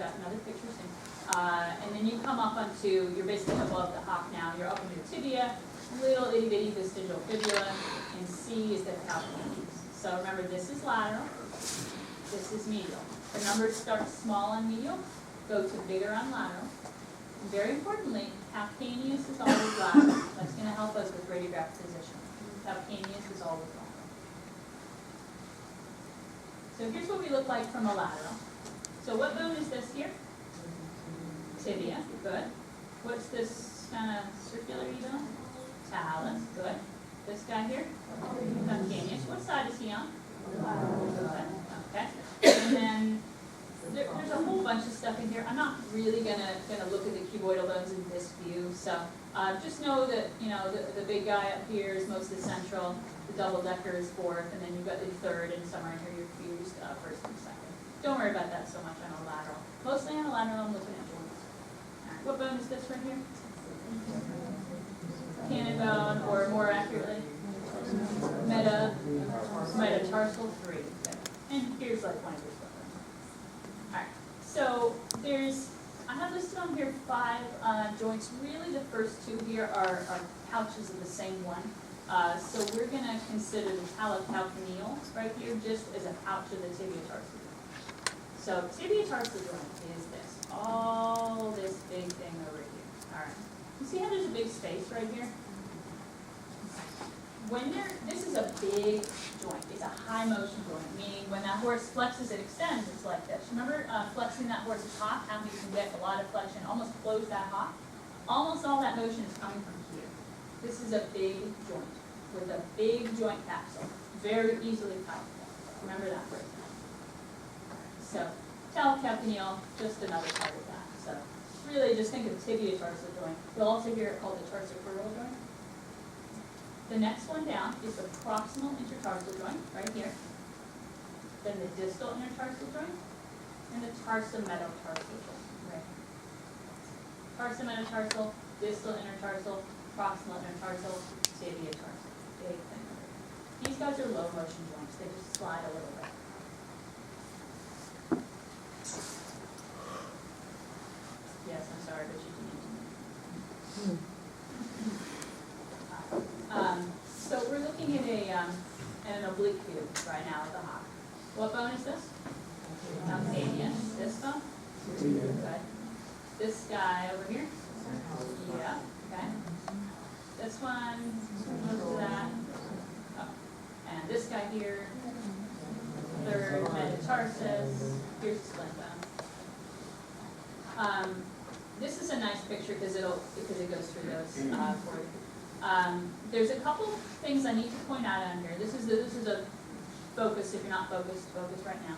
got another picture soon. And then you come up onto, you're basically above the hock now, you're up into the tibia, little itty bitty vestigial fibula, and C is the calcaneus. So remember, this is lateral, this is medial. The numbers start small on medial, go to bigger on lateral. And very importantly, calcaneus is always lateral. That's going to help us with radiograph position. Calcaneus is always lateral. So here's what we look like from a lateral. So what bone is this here? Tibia, good. What's this kind of circular bone? Talus, good. This guy here? Calcaneus. What side is he on? Good. Okay. And then there's a whole bunch of stuff in here. I'm not really gonna look at the cuboidal bones in this view. So just know that the big guy up here is mostly central. The double decker is fourth, and then you've got the third, and somewhere in here you're fused first and second. Don't worry about that so much on a lateral. Mostly on a lateral, I'm looking at joints. All right, what bone is this right here? Cannon bone, or more accurately, metatarsal 3. Okay. And here's like one of your stuff. All right. So I have listed on here 5 joints. Really, the first 2 here are pouches of the same one. So we're going to consider the talocalcaneal right here just as a pouch of the tibiotarsal joint. So tibiotarsal joint is this, all this big thing over here. All right. You see how there's a big space right here? This is a big joint. It's a high motion joint, meaning when that horse flexes, it extends. It's like this. Remember flexing that horse's hock? How you can get a lot of flexion, almost close that hock? Almost all that motion is coming from here. This is a big joint with a big joint capsule, very easily palpable. Remember that for example. So talocalcaneal, just another part of that. So really just think of tibiotarsal joint. You'll also hear it called the tarsophural joint. The next one down is the proximal intertarsal joint, right here. Then the distal intertarsal joint, and the tarsometatarsal joint, right here. Tarsometatarsal, distal intertarsal, proximal intertarsal, tibiotarsal. Big thing. These guys are low motion joints. They just slide a little bit. Yes, I'm sorry, but you didn't. So we're looking at an oblique view right now of the hock. What bone is this? Calcaneus. This bone? Good. This guy over here? Yeah. Okay. This one, close to that. Oh. And this guy here, third metatarsus. Here's the splint bone. This is a nice picture because it goes through those for you. There's a couple things I need to point out on here. This is a focus. If you're not focus right now.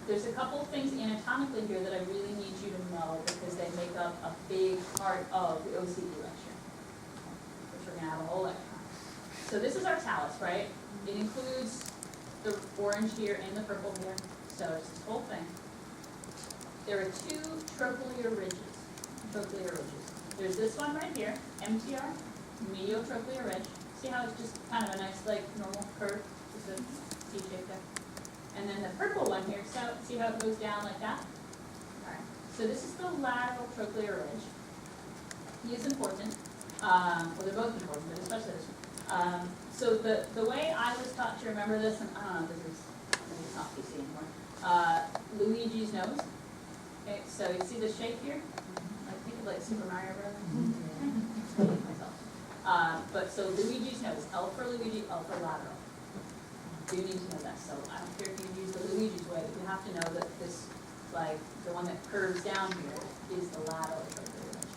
There's a couple things anatomically here that I really need you to know because they make up a big part of the OCD lecture, which we're going to have a whole lecture on. So this is our talus, right? It includes the orange here and the purple here. So it's this whole thing. There are 2 trochlear ridges. There's this one right here, MTR, medial trochlear ridge. See how it's just kind of a nice, like, normal curve, just a C-shape there. And then the purple one here, so see how it goes down like that? All right. So this is the lateral trochlear ridge. He is important. Well, they're both important, but especially this one. So the way I was taught to remember this, and I don't know if this is, maybe it's not PC anymore. Luigi's nose. Okay, so you see the shape here? I think of like Super Mario Bros. But so Luigi's nose, L for Luigi, L for lateral. You need to know that. So I don't care if you use the Luigi's way, but you have to know that this, like the one that curves down here, is the lateral trochlear ridge.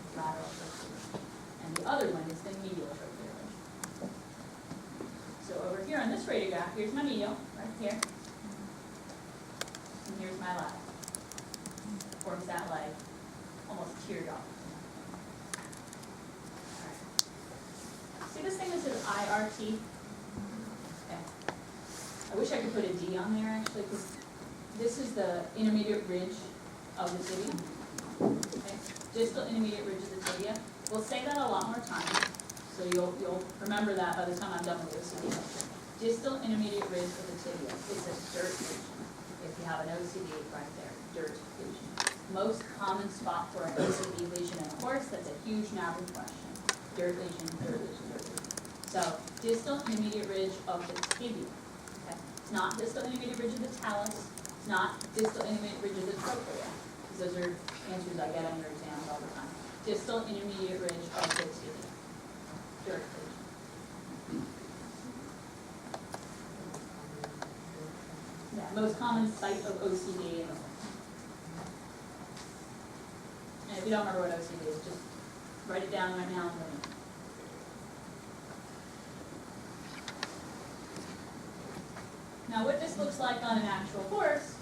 And the other one is the medial trochlear ridge. So over here on this radiograph, here's my medial, right here. And here's my lateral. Forms that like almost teardrop. Alright. See this thing that says IRT? Okay. I wish I could put a D on there actually, because this is the intermediate ridge of the tibia. Okay. Distal intermediate ridge of the tibia. We'll say that a lot more times, so you'll remember that by the time I'm done with the OCD lecture. Distal intermediate ridge of the tibia. It's a dirt lesion. If you have an OCD right there, dirt lesion. most common spot for an OCD lesion in a horse? That's a huge NAVR question. Dirt lesion, dirt lesion, dirt lesion. So distal intermediate ridge of the tibia. Okay? It's not distal intermediate ridge of the talus. It's not distal intermediate ridge of the trochlea. Because those are answers I get on your exams all the time. Distal intermediate ridge of the tibia. Dirt lesion. Yeah, most common site of OCD in the horse. And if you don't remember what OCD is, just write it down right now. Now what this looks like on an actual horse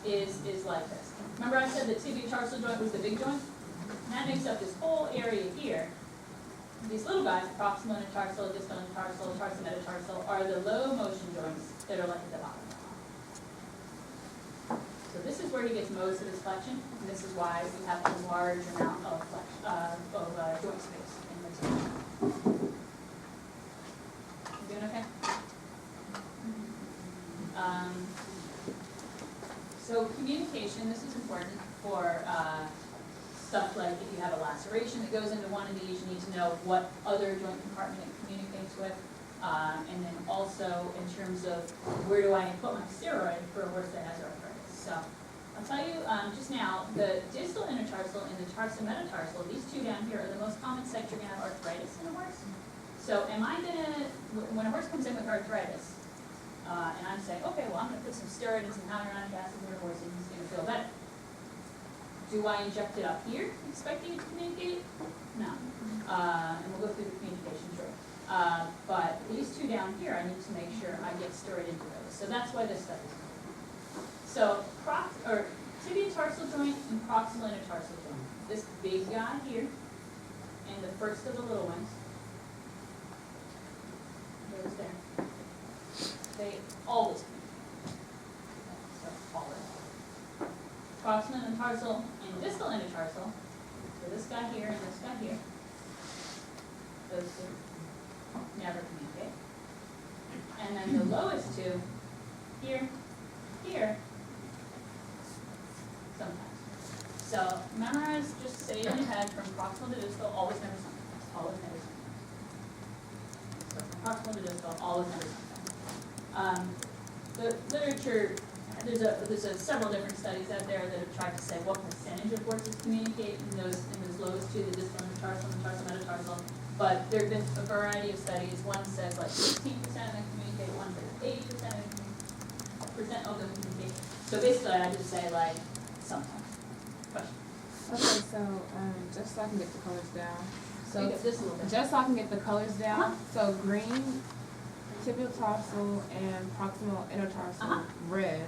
is like this. Remember I said the tibio-tarsal joint was the big joint? And that makes up this whole area here. These little guys, proximal intertarsal, distal intertarsal, tarsometatarsal, are the low motion joints that are like at the bottom. So this is where he gets most of his flexion, and this is why we have a large amount of joint space in the tibia. You doing okay? So communication, this is important for stuff like if you have a laceration that goes into one of these, you need to know what other joint compartment it communicates with. And then also in terms of where do I put my steroid for a horse that has arthritis. So I'll tell you just now, the distal intertarsal and the tarsometatarsal, these two down here are the most common sites you're going to have arthritis in a horse. So am I going to, when a horse comes in with arthritis, and I'm saying, okay, well I'm going to put some steroid and some hyaluronic acid in your horse and he's going to feel better. Do I inject it up here, expecting it to communicate? No. And we'll go through the communication shortly. But these two down here, I need to make sure I get steroid into those. So that's why this stuff is important. So tibio-tarsal joint and proximal intertarsal joint. This big guy here, and the first of the little ones, goes there. They always communicate. So always. Proximal intertarsal and distal intertarsal. So this guy here and this guy here. Those two never communicate. And then the lowest two, here, here, sometimes. So memorize, just say it in your head, from proximal to distal, always, never, sometimes. Always, never, sometimes. So from proximal to distal, always, never, sometimes. The literature, there's several different studies out there that have tried to say what percentage of horses communicate in those lowest two, the distal intertarsal and the tarsometatarsal. But there have been a variety of studies. One says like 15% of them communicate, one says 80% of them communicate. So basically I just say like sometimes. Question? Okay, so just so I can get the colors down. So this a little bit. just so I can get the colors down. So green, tibial tarsal and proximal intertarsal. Red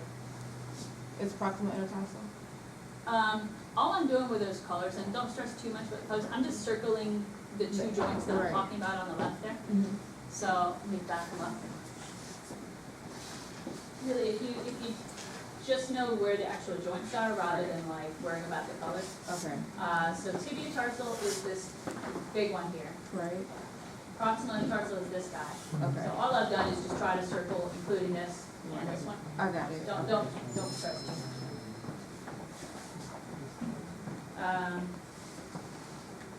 is proximal intertarsal. All I'm doing with those colors, and don't stress too much with colors, I'm just circling the two joints that I'm talking about on the left there. So let me back them up. Really, if you just know where the actual joints are rather than like worrying about the colors. Okay. So tibio-tarsal is this big one here. Right. Proximal intertarsal is this guy. Okay. So all I've done is just try to circle, including this and this one. I got it. Don't stress too much.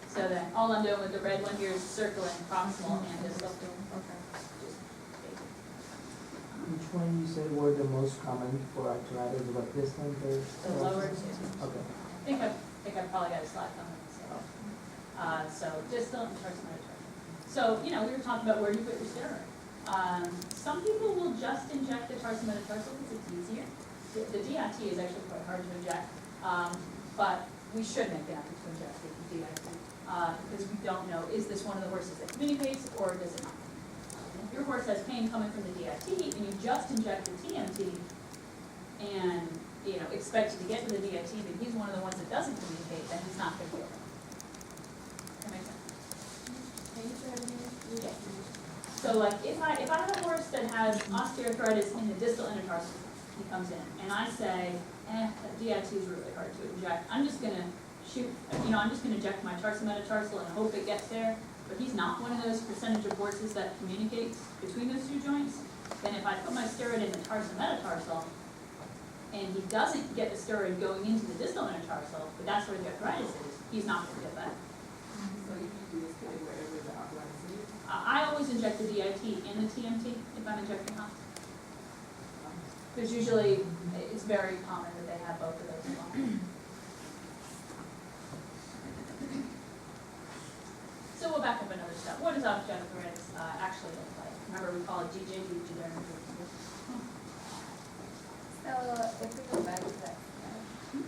So then all I'm doing with the red one here is circling proximal and distal. Okay. Which one you said were the most common for arthritis? What this one first? The lower two. Okay. I think I probably got a slide on it. So distal and tarsometatarsal. So we were talking about where do you put your steroid. Some people will just inject the tarsometatarsal because it's easier. The DIT is actually quite hard to inject, but we should make the effort to inject the DIT because we don't know, is this one of the horses that communicates or does it not? If your horse has pain coming from the DIT and you just inject the TMT and expect it to get to the DIT, but he's one of the ones that doesn't communicate, then he's not going to feel it. That makes sense? Yeah. So like if I have a horse that has osteoarthritis in the distal intertarsal, he comes in and I say, that DIT is really hard to inject. I'm just gonna I'm just gonna inject my tarsometatarsal and hope it gets there. But he's not one of those percentage of horses that communicates between those two joints. Then if I put my steroid in the tarsometatarsal, and he doesn't get the steroid going into the distal intertarsal, but that's where the arthritis is, he's not going to feel better. So you can do this wherever the arthritis is? I always inject the DIT and the TMT if I'm injecting HOT. There's usually, it's very common that they have both of those involved. So we'll back up another step. What does osteoarthritis actually look like? Remember, we call it GJD, degenerative. So if we go back to that slide.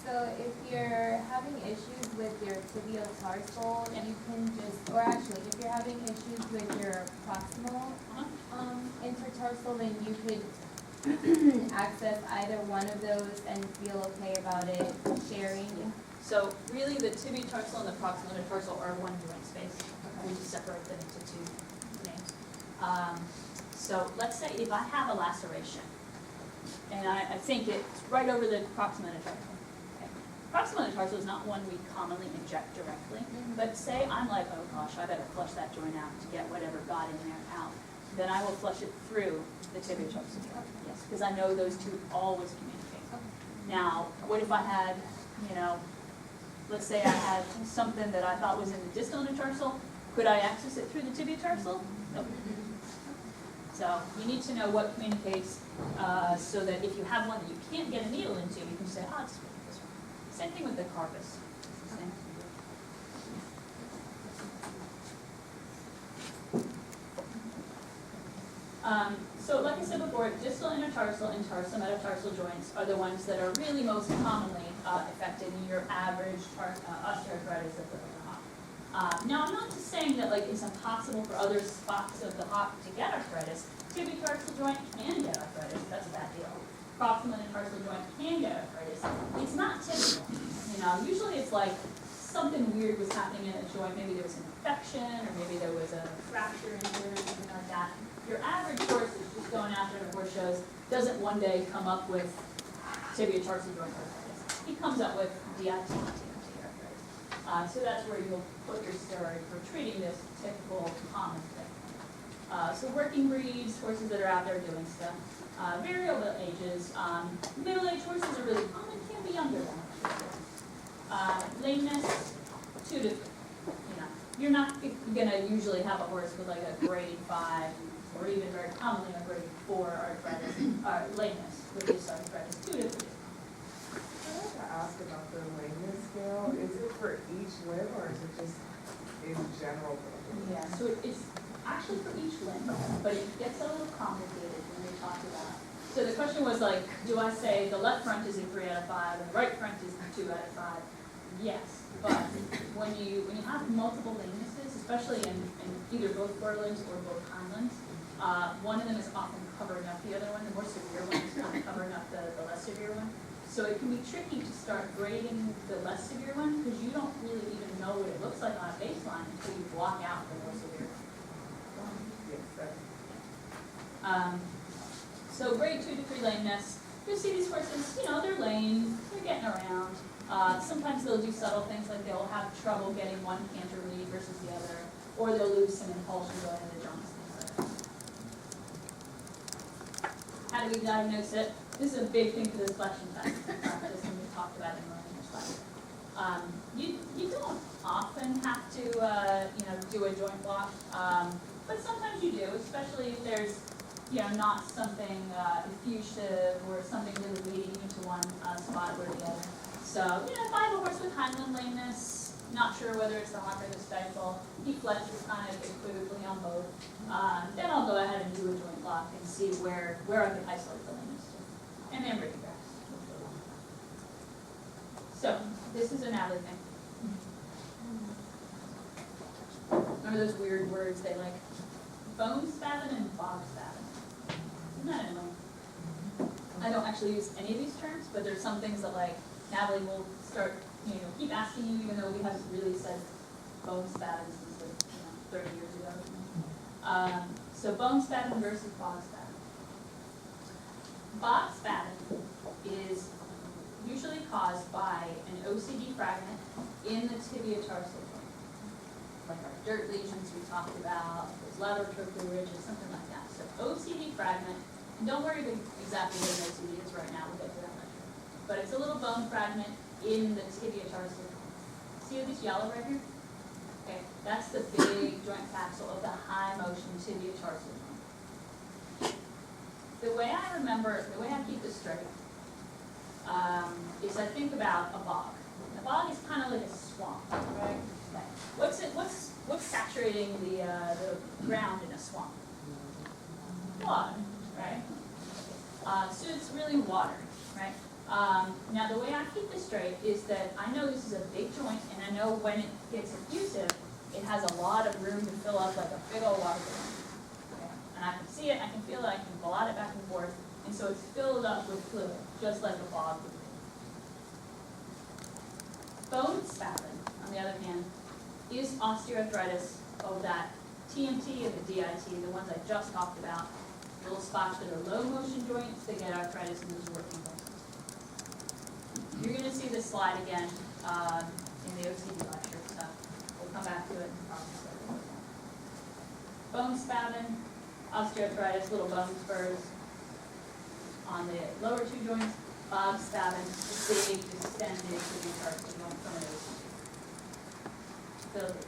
So if you're having issues with your tibial tarsal, you can just, or actually, if you're having issues with your proximal intertarsal, then you could access either one of those and feel okay about it sharing. So really, the tibiotarsal and the proximal intertarsal are one joint space. We just separate them into two names. So let's say if I have a laceration, and I think it's right over the proximal intertarsal. Okay. Proximal intertarsal is not one we commonly inject directly, but say I'm like, oh gosh, I better flush that joint out to get whatever got in there out. Then I will flush it through the tibiotarsal. Yes, because I know those two always communicate. Now, what if I had, let's say I had something that I thought was in the distal intertarsal, could I access it through the tibiotarsal? Nope. So you need to know what communicates so that if you have one that you can't get a needle into, you can say, oh, it's this one. Same thing with the carpus. Same. So like I said before, distal intertarsal and tarsometatarsal joints are the ones that are really most commonly affected in your average osteoarthritis of the hop. Now, I'm not just saying that it's impossible for other spots of the hop to get arthritis. Tibiotarsal joint can get arthritis, that's a bad deal. Proximal intertarsal joint can get arthritis. It's not typical. Usually it's like something weird was happening in a joint. Maybe there was an infection, or maybe there was a fracture injury, or something like that. Your average horse is just going after the horse shows, doesn't one day come up with tibiotarsal joint arthritis. He comes up with DIT and TMT arthritis. So that's where you'll put your steroid for treating this typical common thing. So working breeds, horses that are out there doing stuff. Variable ages. Middle-aged horses are really common, can be younger than that. Lameness, 2 to 3. You're not gonna usually have a horse with a grade 5 or even very commonly a grade 4 arthritis, lameness with this arthritis, 2 to 3. I'd like to ask about the lameness scale. Is it for each limb or is it just in general? Yeah, so it's actually for each limb, but it gets a little complicated when we talk about it. So the question was do I say the left front is a 3 out of 5 and the right front is a 2 out of 5? Yes, but when you have multiple lamenesses, especially in either both forelimbs or both hindlimbs, one of them is often covering up the other one. The more severe one is not covering up the less severe one. So it can be tricky to start grading the less severe one because you don't really even know what it looks like on a baseline until you block out the more severe one. So grade 2 to 3 lameness. You'll see these horses, they're lame, they're getting around. Sometimes they'll do subtle things like they'll have trouble getting one canter lead versus the other, or they'll lose some impulsion going into the jumps, things like that. How do we diagnose it? This is a big thing for this flexion test, just when we talked about in the slide. You don't often have to do a joint block, but sometimes you do, especially if there's not something effusive or something really leading you to one spot or the other. So, if I have a horse with hindlimb lameness, not sure whether it's the hock or the stifle, he fletches kind of equivocally on both, then I'll go ahead and do a joint block and see where I can isolate the lameness to. And then bring it back. So, this is a Natalie thing. Remember those weird words they like? Bone spavin and bog spavin. Isn't that annoying? I don't actually use any of these terms, but there's some things that Natalie will start, keep asking you even though we haven't really said bone spavin since 30 years ago. So bone spavin versus bog spavin. Bog spavin is usually caused by an OCD fragment in the tibiotarsal joint. Like our dirt lesions we talked about, those lateral trochlear ridges, something like that. So OCD fragment And don't worry exactly where the OCD is right now, we'll get to that later. But it's a little bone fragment in the tibia tarsal. See this yellow right here? Okay, that's the big joint capsule of the high motion tibia tarsal. The way I remember, the way I keep this straight, is I think about a bog. A bog is kind of like a swamp, right? What's saturating the ground in a swamp? Water, right? So it's really water, right? Now the way I keep this straight is that I know this is a big joint, and I know when it gets effusive, it has a lot of room to fill up like a big old water balloon. Okay? And I can see it, I can feel it, I can blot it back and forth, and so it's filled up with fluid, just like a bog would be. Bone spasm, on the other hand, is osteoarthritis of that TMT and the DIT, the ones I just talked about. Little spots that are low motion joints that get arthritis in those working places. You're going to see this slide again in the OCD lecture, so we'll come back to it and talk about it. Bone spasm, osteoarthritis, little bone spurs on the lower two joints. Bob spasm, big distended tibia tarsal joint from an OCD. Filled it.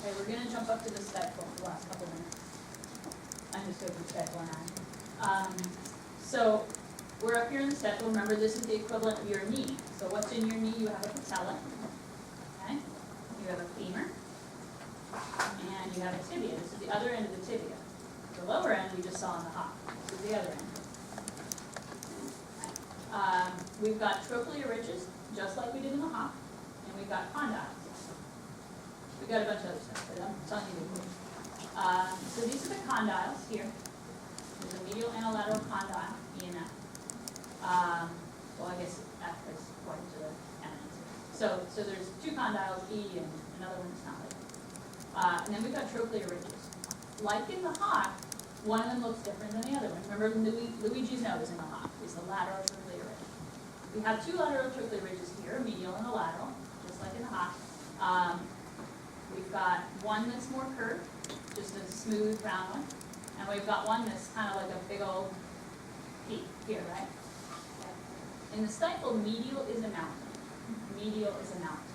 Okay, we're going to jump up to the step for the last couple minutes. I'm just over step 1. So we're up here in the step. Remember, this is the equivalent of your knee. So what's in your knee? You have a patella, okay? You have a femur, and you have a tibia. This is the other end of the tibia. The lower end we just saw in the hop. This is the other end. We've got trochlear ridges, just like we did in the hop, and we've got condyles. We've got a bunch of other stuff, but I'm telling you the quick. So these are the condyles here. There's a medial and a lateral condyle, E and F. Well, I guess F is according to the eminence. So there's two condyles, E and another one that's not like. And then we've got trochlear ridges. Like in the hop, one of them looks different than the other one. Remember, Luigi's nose in the hop is the lateral trochlear ridge. We have two lateral trochlear ridges here, a medial and a lateral, just like in the hop. We've got one that's more curved, just a smooth round one, and we've got one that's kind of like a big old peak here, right? Okay. In the stifle, medial is a mountain. Medial is a mountain.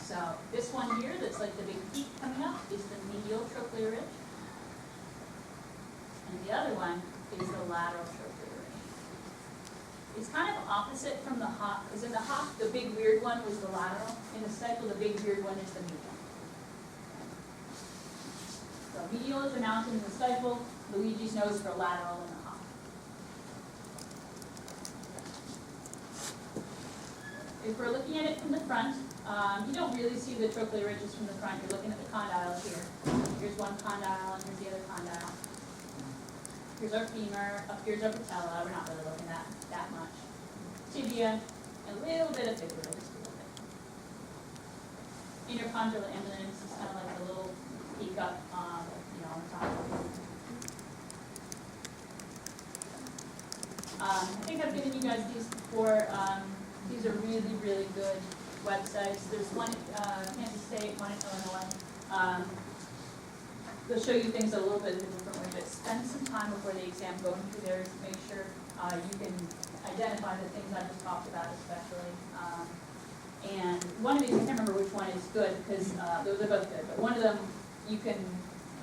So this one here that's like the big peak coming up is the medial trochlear ridge. And the other one is the lateral trochlear ridge. It's kind of opposite from the hop, because in the hop, the big weird one was the lateral. In the stifle, the big weird one is the medial. So medial is a mountain in the stifle, Luigi's nose for lateral in the hop. If we're looking at it from the front, you don't really see the trochlear ridges from the front. You're looking at the condyles here. Here's one condyle, and here's the other condyle. Here's our femur, up here's our patella. We're not really looking at that much. Tibia, and a little bit of fibula, just a little bit. Intercondylar eminence is kind of like a little peak up, on the top. I think I've given you guys these before. These are really, really good websites. There's one at Kansas State, one at Illinois. They'll show you things a little bit in a different way, but spend some time before the exam going through theirs. Make sure you can identify the things I just talked about, especially. And one of these, I can't remember which one is good because those are both good, but one of them you can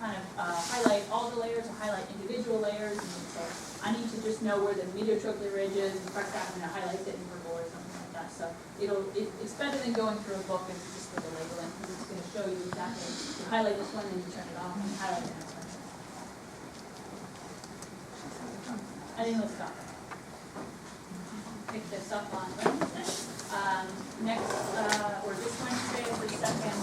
kind of highlight all the layers or highlight individual layers. And say, I need to just know where the medial trochlear ridge is, and press that and highlight it in purple or something like that. So it's better than going through a book and just with a labeling, because it's going to show you exactly. You highlight this one, then you turn it off, and highlight the next one. I think let's stop. Pick this up on Wednesday. Next, or this Wednesday is the second